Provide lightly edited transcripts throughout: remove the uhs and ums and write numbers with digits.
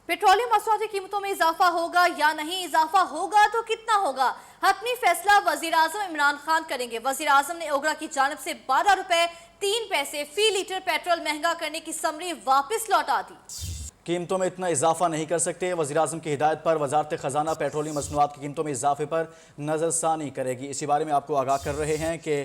Petroleum मसनूआत की कीमतों में इजाफा होगा या नहीं, इजाफा होगा तो कितना होगा, हतमी फैसला वजीर-ए-आज़म इमरान खान करेंगे। वजीर-ए-आज़म ने ओगरा की जानिब से 12 रुपए 3 पैसे फी लीटर पेट्रोल महंगा करने की समरी वापस लौटा दी। कीमतों में इतना इजाफा नहीं कर सकते। वज़ीर-ए-आज़म की हिदायत पर वजारत खजाना पेट्रोलियम मसनूआत की कीमतों में इजाफे पर नज़रसानी करेगी। इसी बारे में आपको आगाह कर रहे हैं कि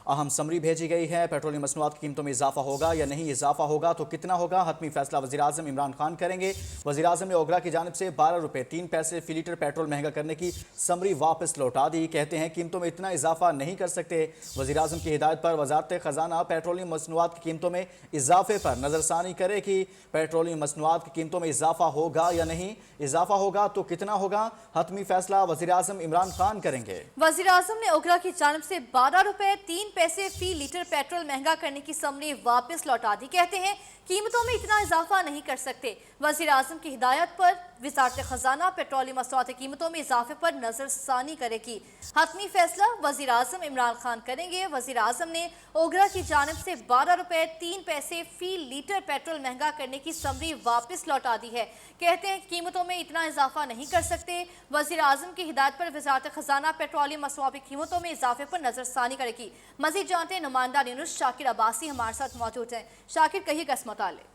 अहम समरी भेजी गई है। पेट्रोलियम मसनूआत की कीमतों में इजाफा होगा या नहीं, इजाफा होगा तो कितना होगा, हतमी फैसला वज़ीर-ए-आज़म इमरान खान करेंगे। वज़ीर-ए-आज़म ने ओगरा की जानिब से 12 रुपए 3 पैसे फी लीटर पेट्रोल महंगा करने की समरी वापस लौटा दी। कहते हैं कीमतों में इतना इजाफा नहीं कर सकते। वज़ीर-ए-आज़म की हिदायत पर वजारत खजाना पेट्रोलियम मसनूआत की कीमतों में इजाफे पर नज़रसानी करेगी। पेट्रोलियम मसनूआत की कीमतों में इजाफा होगा या नहीं, इजाफा होगा तो कितना होगा, हतमी फैसला वज़ीर-ए-आज़म इमरान खान करेंगे। वज़ीर-ए-आज़म ने ओगरा की जानिब से 12 रुपए 3 पैसे फी लीटर पेट्रोल महंगा करने की समरी वापस लौटा दी। कहते हैं कीमतों में इतना इजाफा नहीं कर सकते। वज़ीर-ए-आज़म की हिदायत पर वज़ारत खजाना पेट्रोलियम मसनूआत की कीमतों में इजाफे पर नजरसानी करेगी। हतमी फैसला वज़ीर-ए-आज़म इमरान खान करेंगे। वज़ीर-ए-आज़म ने ओगरा की जानिब से 12 रुपए 3 पैसे फी लीटर पेट्रोल महंगा करने की समरी वापस लौटा दी है। कहते हैं कीमतों में इतना इजाफा नहीं कर सकते। वज़ीर-ए-आज़म की हिदायत पर वज़ारत खजाना पेट्रोलियम मसनूआत की कीमतों में इजाफे पर नजरसानी करेगी। मज़ीद जानते हैं नुमाइंदा न्यूज़ शाकिर अब्बासी हमारे साथ मौजूद हैं। शाकिर, कहिएगा इस मुतालिक।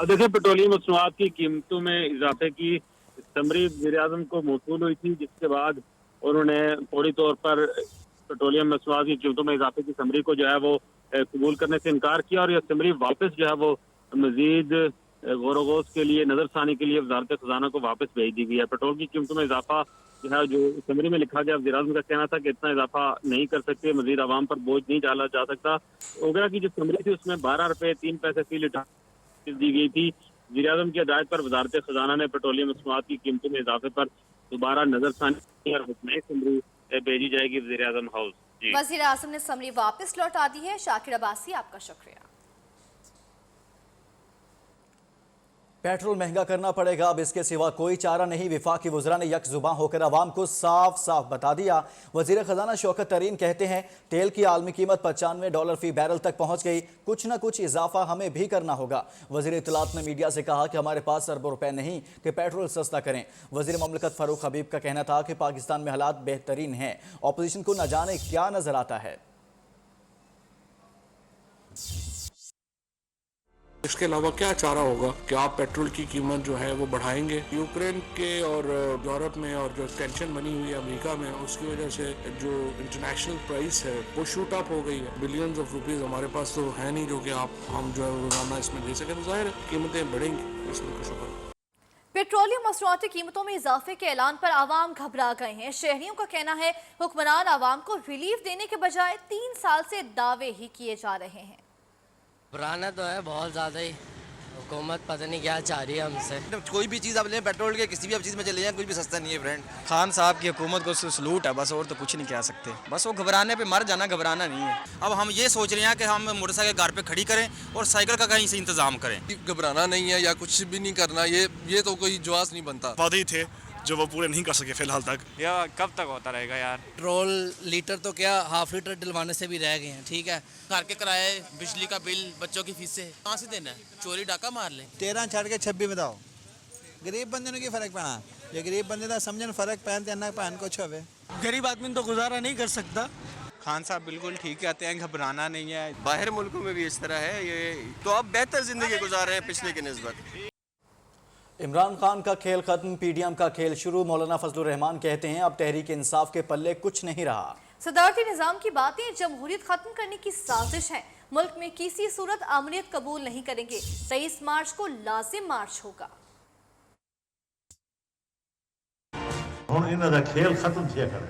देखिए, पेट्रोलियम मसनूआत की कीमतों में इजाफे की समरी वज़ीर-ए-आज़म को मौसूल हुई थी, जिसके बाद उन्होंने फौरी तौर पर पेट्रोलियम मसनूआत की कीमतों में इजाफे की समरी को जो है वो कबूल करने से इनकार किया और यह समरी वापस जो है वो मजीद गौर-ओ-गौश के लिए, नजरसानी के लिए वज़ारत खजाना को वापस भेज दी गई है। पेट्रोल की कीमतों में इजाफा जो है, जो समरी में लिखा गया, वज़ीर-ए-आज़म का कहना था कि इतना इजाफा नहीं कर सकते, मजीद आवाम पर बोझ नहीं डाला जा सकता। ओगरा की जो समरी थी उसमें 12 रुपए 3 पैसे फी लीटर दी गई थी। वज़ीर-ए-आज़म की हिदायत पर वज़ारत खजाना ने पेट्रोलियम मसनूआत की कीमतों में इजाफे पर दोबारा नजरसानी और हुक्म समरी भेजी जाएगी वज़ीर-ए-आज़म हाउस। वज़ीर-ए-आज़म ने समरी वापस लौटा दी है। शाकिर अब्बासी, आपका शुक्रिया। पेट्रोल महंगा करना पड़ेगा, अब इसके सिवा कोई चारा नहीं। वफाकी वज़रा ने यकजुबां होकर आवाम को साफ साफ बता दिया। वज़ीर खजाना शौकत तरीन कहते हैं तेल की आलमी कीमत $95 फी बैरल तक पहुंच गई, कुछ न कुछ इजाफा हमें भी करना होगा। वज़ीर इत्तलात ने मीडिया से कहा कि हमारे पास अरबों रुपए नहीं कि पेट्रोल सस्ता करें। वज़ीर ममलकत फ़ारूक हबीब का कहना था कि पाकिस्तान में हालात बेहतरीन हैं, अपोजिशन को न जाने क्या नजर आता है। इसके अलावा क्या चारा होगा कि आप पेट्रोल की कीमत जो है वो बढ़ाएंगे। यूक्रेन के और यूरोप में और जो टेंशन बनी हुई है अमेरिका में, उसकी वजह से जो इंटरनेशनल प्राइस है वो शूट अप हो गई है। बिलियंस ऑफ रुपीस हमारे पास तो है नहीं जो कि हम जो है रोजाना इसमें दे सकें, तो जाहिर है कीमतें बढ़ेंगी। इसमें कुछ होगा। पेट्रोलियम मसनूआत की कीमतों में इजाफे के ऐलान पर आवाम घबरा गए हैं। शहरियों का कहना है हुक्मरान आवाम को रिलीफ देने के बजाय 3 साल से दावे ही किए जा रहे हैं। पुराना तो है बहुत ज़्यादा ही, हुकूमत पता नहीं क्या चाह रही है हमसे। कोई भी चीज़ आप लें, पेट्रोल के किसी भी आप चीज़ में चले जाएं, कुछ भी सस्ता नहीं है फ्रेंड। खान साहब की हुकूमत को सलूट है बस, और तो कुछ नहीं कह सकते। बस वो घबराने पे मर जाना, घबराना नहीं है। अब हम ये सोच रहे हैं कि हम मोटरसाइकिल घर पे खड़ी करें और साइकिल का कहीं से इंतजाम करें। घबराना नहीं है या कुछ भी नहीं करना, ये तो कोई जवाब नहीं बनता। वादे थे जो वो पूरे नहीं कर सके फिलहाल तक। यार कब तक होता रहेगा यार। पेट्रोल लीटर तो क्या हाफ लीटर डलवाने से भी रह गए हैं। ठीक है, घर के किराए, बिजली का बिल, बच्चों की फीसें कहाँ से देना है? चोरी डाका मार ले। 13 छड़ के 26 बताओ, गरीब बंदे ने की फर्क पड़ा। जो गरीब बंदे का समझन फर्क पहनते ना पहन कुछ होवे, गरीब आदमी तो गुजारा नहीं कर सकता। खान साहब बिल्कुल ठीक कहते हैं, घबराना नहीं है। बाहर मुल्कों में भी इस तरह है, ये तो अब बेहतर जिंदगी गुजार रहे हैं पिछले की निस्बत। इमरान खान का खेल खत्म, पीडीएम का खेल शुरू। मौलाना फजलुर रहमान कहते हैं अब तहरीक इंसाफ के पल्ले कुछ नहीं रहा। सदारती निजाम की बातें जमहूरियत खत्म करने की साजिश है। मुल्क में किसी सूरत अमरीत कबूल नहीं करेंगे। 23 मार्च को लाजिम मार्च होगा। खेल खत्म किया करे,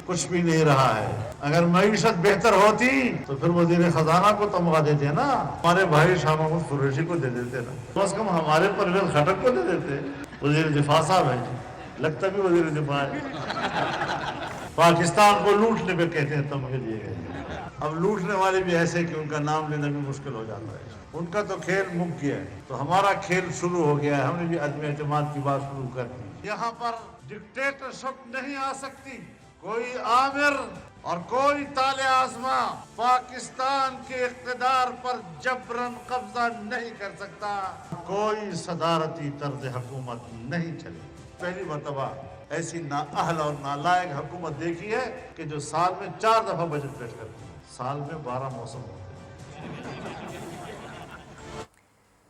कुछ भी नहीं रहा है। अगर मईशत बेहतर होती तो फिर वजीर खजाना को तमगा देते ना, हमारे भाई शाह महमूद कुरैशी को दे देते ना, कम से कम हमारे परवेज खटक को दे देते। वजीर दिफा साहब है जी, लगता भी वजीर दिफा है। पाकिस्तान को लूटने पे कहते हैं तमगे दिए गए। अब लूटने वाले भी ऐसे कि उनका नाम लेना भी मुश्किल हो जाता है। उनका तो खेल मुक गया है, तो हमारा खेल शुरू हो गया है। हमने भी अदम एतमाद की बात शुरू कर दी। यहाँ पर डिक्टेटरशिप नहीं आ सकती, कोई आमिर और कोई ताले आजमा पाकिस्तान के इख्तिदार पर जबरन कब्जा नहीं कर सकता। कोई सदारती तर्ज हुकूमत नहीं चली। पहली मरतबा ऐसी नाअहल और नालायक हुकूमत देखी है कि जो साल में 4 दफा बजट पेश करती है। साल में 12 मौसम होते हैं।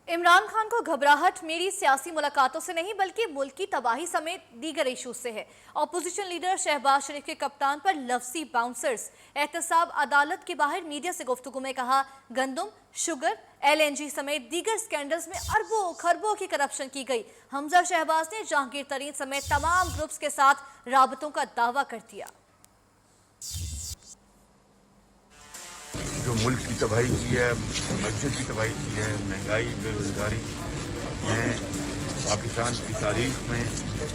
इमरान खान को घबराहट मेरी सियासी मुलाकातों से नहीं बल्कि मुल्क की तबाही समेत दीगर इशू से है। अपोजिशन लीडर शहबाज शरीफ के कप्तान पर लफ्जी बाउंसर्स। एहतसाब अदालत के बाहर मीडिया से गुफ्तगू में कहा, गंदम, शुगर, LNG समेत दीगर स्कैंडल्स में अरबों खरबों की करप्शन की गई। हमजा शहबाज ने जहांगीर तरीन समेत तमाम ग्रुप्स के साथ राबतों का दावा कर दिया। जो मुल्क की तबाही की है, मस्जिद की तबाही की है, महंगाई, बेरोजगारी है, पाकिस्तान की तारीख में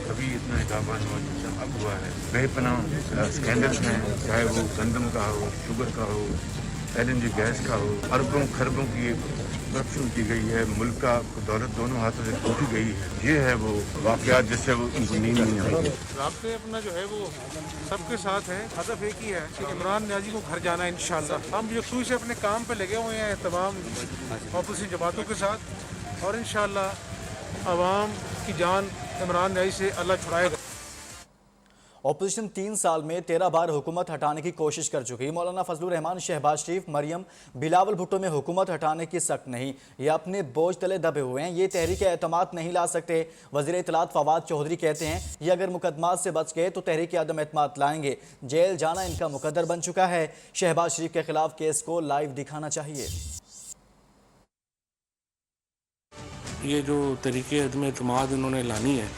कभी इतना इजाफा नहीं हुआ जितना अब हुआ है। बेपनाह स्कैंडल्स हैं, चाहे वो गंदम का हो, शुगर का हो, LNG गैस का हो, अरबों खरबों की करप्शन की गई है। मुल्क का दौलत दोनों हाथों से टूटी गई है। ये है वो वाक़यात जिससे वो उनको नींद नहीं आई। राब्ते अपना जो है वो सबके साथ है। हदफ एक ही है कि इमरान न्याजी को घर जाना है इंशाल्लाह। हम यकसुई से अपने काम पे लगे हुए हैं तमाम ऑपोजिशन जमातों के साथ, और इंशाल्लाह अवाम की जान इमरान न्याजी से अल्लाह छुड़ाएगा। ऑपोजिशन 3 साल में 13 बार हुकूमत हटाने की कोशिश कर चुकी। मौलाना फजलुर रहमान, शहबाज शरीफ, मरियम, बिलावल भुट्टो में हुकूमत हटाने की सख्त नहीं। ये अपने बोझ तले दबे हुए हैं, ये तहरीक एतमाद नहीं ला सकते। वज़ीर इत्तलात फवाद चौधरी कहते हैं, ये अगर मुकदमात से बच गए तो तहरीक अदम एतमाद लाएंगे। जेल जाना इनका मुकद्दर बन चुका है। शहबाज शरीफ के खिलाफ केस को लाइव दिखाना चाहिए। ये जो तरीके अदम एतमाद इन्होंने लानी है,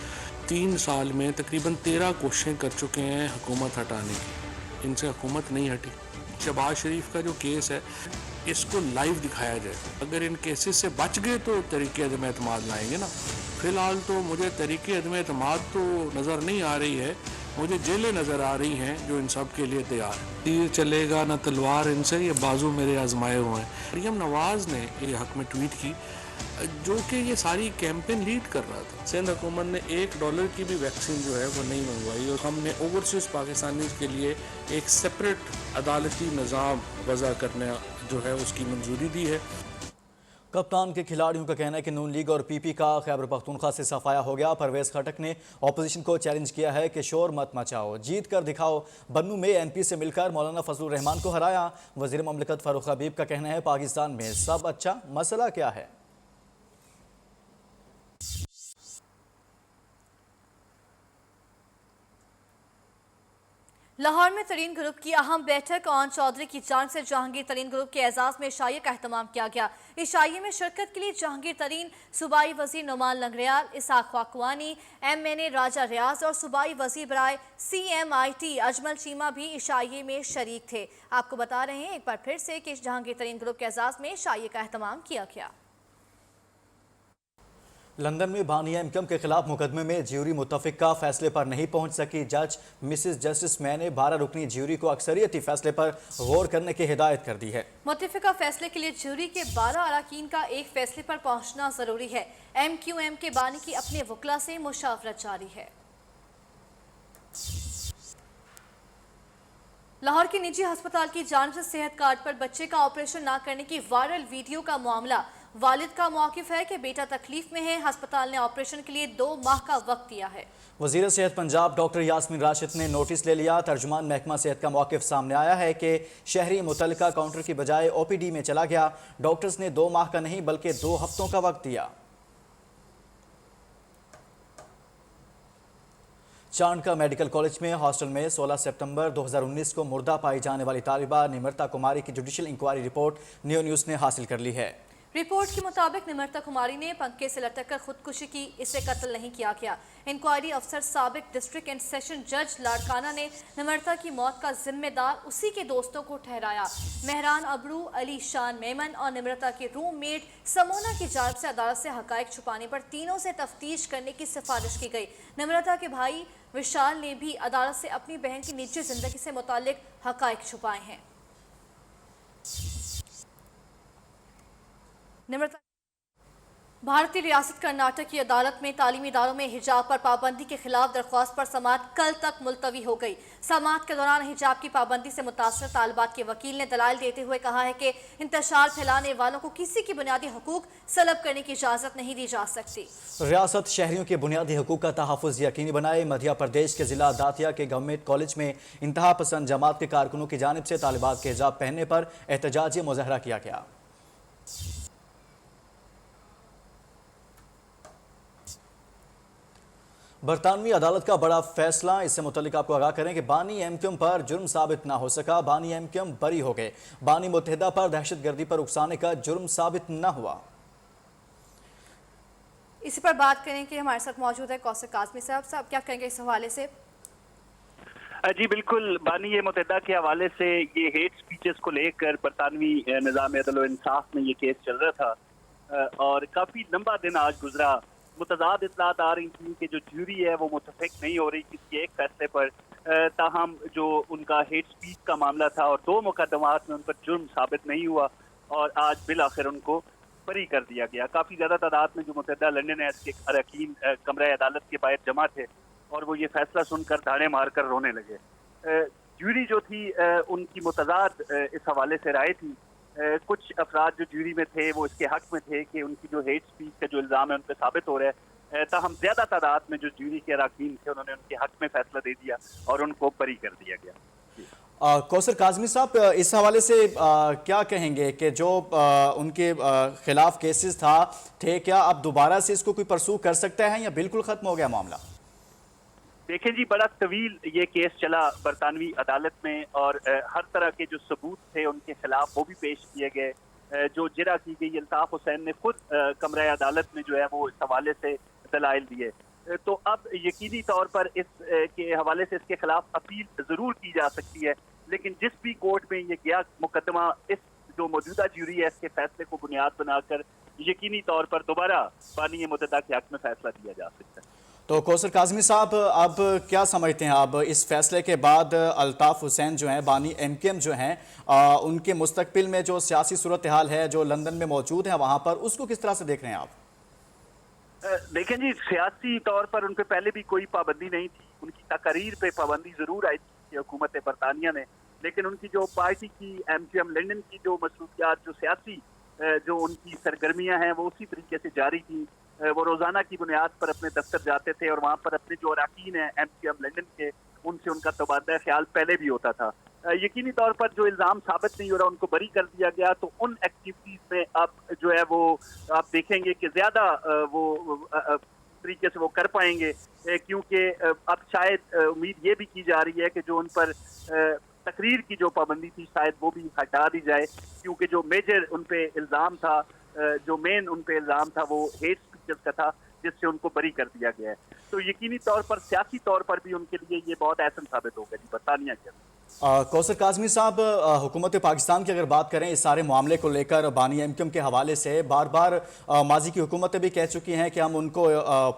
3 साल में तकरीबन 13 कोशिशें कर चुके हैं हुकूमत हटाने की, इनसे हुकूमत नहीं हटी। शहबाज शरीफ का जो केस है इसको लाइव दिखाया जाए। अगर इन केसेस से बच गए तो तरीके अदम एतमाद लाएंगे ना। फ़िलहाल तो मुझे तरीके अदम एतमाद तो नज़र नहीं आ रही है, मुझे जेलें नज़र आ रही हैं जो इन सब के लिए तैयार है। तीर चलेगा ना तलवार इनसे, ये बाजू मेरे आजमाए हुए हैं। मरियम नवाज़ ने ये हक में ट्वीट की, जो कि ये सारी कैंपेन लीड कर रहा था। सिंध हुकूमत ने $1 की भी वैक्सीन जो है वो नहीं मंगवाई, और हमने ओवरसीज़ पाकिस्तानी के लिए एक सेपरेट अदालती निज़ाम वज़ा करने जो है उसकी मंजूरी दी है। कप्तान के खिलाड़ियों का कहना है कि नून लीग और PP का खैबर पख्तूनख्वा से सफाया हो गया। परवेज़ खटक ने ऑपोजिशन को चैलेंज किया है कि शोर मत मचाओ, जीत कर दिखाओ। बन्नू में MP से मिलकर मौलाना फजलुर रहमान को हराया। वज़ीर ममलिकत फ़ारूक हबीब का कहना है, पाकिस्तान में सब अच्छा, मसला क्या है। लाहौर में तरीन ग्रुप की अहम बैठक ऑन चौधरी की जानिब से जहांगीर तरीन ग्रुप के एजाज में इशाइये का अहतमाम किया गया। इशाइये में शिरकत के लिए जहांगीर तरीन, सूबाई वजीर नुमान लंगरियाल, इसाक वाकवानी, MNA राजा रियाज और सूबाई वजीर बराए CMIT अजमल चीमा भी इशाइये में शरीक थे। आपको बता रहे हैं एक बार फिर से कि जहांगीर तरीन ग्रुप के एजाज में इशाइये का अहतमाम किया गया। लंदन में बानिया इनकम के खिलाफ मुकदमे में ज्यूरी मुत्तफिका फैसले पर नहीं पहुंच सकी। जज मिसिस जस्टिस मै ने 12 रुकनी ज्यूरी को अक्सरियती फैसले पर गौर करने की हिदायत कर दी है। मुत्तफिका फैसले के लिए ज्यूरी के 12 अरकान का एक फैसले पर पहुंचना जरूरी है। MQM के बानी की अपने वकला से मुशावरत जारी है। लाहौर के निजी अस्पताल की जानिब से सेहत कार्ड पर बच्चे का ऑपरेशन न करने की वायरल वीडियो का मामला। वालिद का मौक़िफ़ है कि बेटा तकलीफ में है, अस्पताल ने ऑपरेशन के लिए 2 माह का वक्त दिया है। वज़ीर सेहत पंजाब डॉक्टर यास्मीन राशिद ने नोटिस ले लिया। तर्जुमान महकमा सेहत का मौक़िफ़ सामने आया है कि शहरी मुतल्लिका काउंटर की बजाय OPD में चला गया। डॉक्टर्स ने 2 माह का नहीं बल्कि 2 हफ्तों का वक्त दिया। चांद का मेडिकल कॉलेज में हॉस्टल में 16 सितंबर 2019 को मुर्दा पाई जाने वाली तालिबा निमृता कुमारी की judicial inquiry report new news ने हासिल कर ली है। रिपोर्ट के मुताबिक निमृता कुमारी ने पंखे से लटक कर खुदकुशी की, इसे कत्ल नहीं किया गया। इंक्वायरी अफसर साबिक डिस्ट्रिक्ट एंड सेशन जज लाड़काना ने निमृता की मौत का जिम्मेदार उसी के दोस्तों को ठहराया। मेहरान अबरू, अली शान मेमन और निमृता के रूममेट समोना की जानिब से अदालत से हकायक छुपाने पर तीनों से तफ्तीश करने की सिफारिश की गई। निमृता के भाई विशाल ने भी अदालत से अपनी बहन की निजी जिंदगी से मुताल्लिक हकायक छुपाए हैं। निमृता भारतीय रियासत कर्नाटक की अदालत में तालीमी इदारों में हिजाब पर पाबंदी के खिलाफ दरख्वास्त पर समाअत कल तक मुलतवी हो गई। समाअत के दौरान हिजाब की पाबंदी से मुतासर तालिबात के वकील ने दलाइल देते हुए कहा है कि इंतशार फैलाने वालों को किसी की बुनियादी हकूक सलब करने की इजाज़त नहीं दी जा सकती। रियासत शहरियों के बुनियादी हकूक का तहफ़्फ़ुज़ यकीनी बनाए। मध्य प्रदेश के ज़िला दातिया के गवर्नमेंट कॉलेज में इंतहा पसंद जमात के कारकुनों की जानिब से तालिबात के हिजाब पहनने पर एहतजाजी मुज़ाहरा किया गया। बरतानवी अदालत का बड़ा फैसला, इससे मुतल्लिक आपको आगाह करें कि बानी एमक्यूएम पर जुर्म साबित ना हो सका। बानी एमक्यूएम बरी हो गए। बानी मुत्तहिदा पर दहशतगर्दी पर उकसाने का जुर्म साबित ना हुआ। इसी पर बात करें कि हमारे साथ मौजूद है कौसर काज़मी साहब क्या कहेंगे इस हवाले से? जी बिल्कुल, बानी मुत्तहिदा के हवाले से ये हेट स्पीचेस को लेकर बरतानवी निज़ाम अदल व इंसाफ में ये केस चल रहा था और काफ़ी लंबा दिन आज गुजरा। मुतज़ाद इत्तलात आ रही थी कि जो ज्यूरी है वो मुतफिक नहीं हो रही किसी एक फैसले पर, ताहम जो उनका हेट स्पीच का मामला था और 2 मुकदमात में उन पर जुर्म साबित नहीं हुआ और आज बिल आखिर उनको बरी कर दिया गया। काफ़ी ज़्यादा तादाद में जो मुत्तहिदा लंदन है इसके अरकान कमरा अदालत के बाहर जमा थे और वो ये फैसला सुनकर धाड़े मार कर रोने लगे। ज्यूरी जो थी उनकी मुतज़ाद इस हवाले से राय थी। कुछ अफराद जो ज्यूरी में थे वो इसके हक में थे कि उनकी जो हेट स्पीच का जो इल्ज़ाम है उन पर साबित हो रहा है, ताहम ज़्यादा तादाद में जो ज्यूरी के अरकान थे उन्होंने उनके हक में फैसला दे दिया और उनको बरी कर दिया गया। कौसर काज़मी साहब, इस हवाले से क्या कहेंगे कि जो उनके खिलाफ केसेस थे क्या अब दोबारा से इसको कोई परसू कर सकता है या बिल्कुल ख़त्म हो गया मामला? देखें जी, बड़ा तवील ये केस चला बरतानवी अदालत में और हर तरह के जो सबूत थे उनके खिलाफ वो भी पेश किए गए। जो जिरा की गई अल्ताफ हुसैन ने खुद कमरा अदालत में जो है वो इस हवाले से दलाइल दिए। तो अब यकीनी तौर पर इस के हवाले से इसके खिलाफ अपील ज़रूर की जा सकती है, लेकिन जिस भी कोर्ट में ये गया मुकदमा, इस जो मौजूदा ज्यूरी है इसके फैसले को बुनियाद बनाकर यकीनी तौर पर दोबारा बानी मुत्तहिदा के हक में फैसला दिया जा सकता है। तो कौसर काज़मी साहब, अब क्या समझते हैं आप इस फैसले के बाद अल्ताफ हुसैन जो हैं बानी एमक्यूएम जो हैं उनके मुस्तकबिल में जो सियासी सूरत हाल है जो लंदन में मौजूद है वहाँ पर, उसको किस तरह से देख रहे हैं आप? देखें जी, सियासी तौर पर उन पर पहले भी कोई पाबंदी नहीं थी। उनकी तकरीर पे पाबंदी ज़रूर आई थी हुकूमत बरतानिया ने, लेकिन उनकी जो पार्टी की एमक्यूएम लंदन की जो मसरूफियात, जो सियासी जो उनकी सरगर्मियाँ हैं वो उसी तरीके से जारी थी। वो रोज़ाना की बुनियाद पर अपने दफ्तर जाते थे और वहाँ पर अपने जो अरकान हैं एमक्यूएम लंदन के, उनसे उनका तबादला ख्याल पहले भी होता था। यकीनी तौर पर जो इल्ज़ाम साबित नहीं हो रहा उनको बरी कर दिया गया, तो उन एक्टिविटीज़ में अब जो है वो आप देखेंगे कि ज़्यादा वो तरीके से वो कर पाएंगे, क्योंकि अब शायद उम्मीद ये भी की जा रही है कि जो उन पर तकरीर की जो पाबंदी थी शायद वो भी हटा दी जाए, क्योंकि जो मेजर उन पे इल्ज़ाम था, जो मेन उन पे इल्ज़ाम था वो हेट स्पीचेस का था, जिससे उनको बरी कर दिया गया है। तो यकीनी तौर पर सियासी तौर पर भी उनके लिए ये बहुत अहम साबित होगा जी बरतानिया के। कौसर काज़मी साहब, हुकूमत पाकिस्तान की अगर बात करें इस सारे मामले को लेकर बानी एमक्यूएम के हवाले से बार बार माजी की हुकूमतें भी कह चुकी हैं कि हम उनको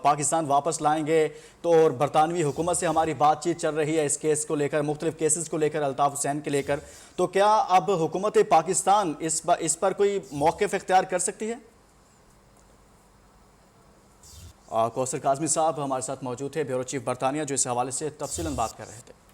पाकिस्तान वापस लाएंगे, तो और बरतानवी हुकूमत से हमारी बातचीत चल रही है इस केस को लेकर, मुख्तलिफ केसेस को लेकर, अल्ताफ हुसैन के लेकर। तो क्या अब हुकूमत पाकिस्तान इस पर कोई मौक़िफ़ इख्तियार कर सकती है? कौसर काज़मी साहब हमारे साथ मौजूद थे, ब्यूरो चीफ बरतानिया, जो इस हवाले से तफसीलन बात कर रहे थे।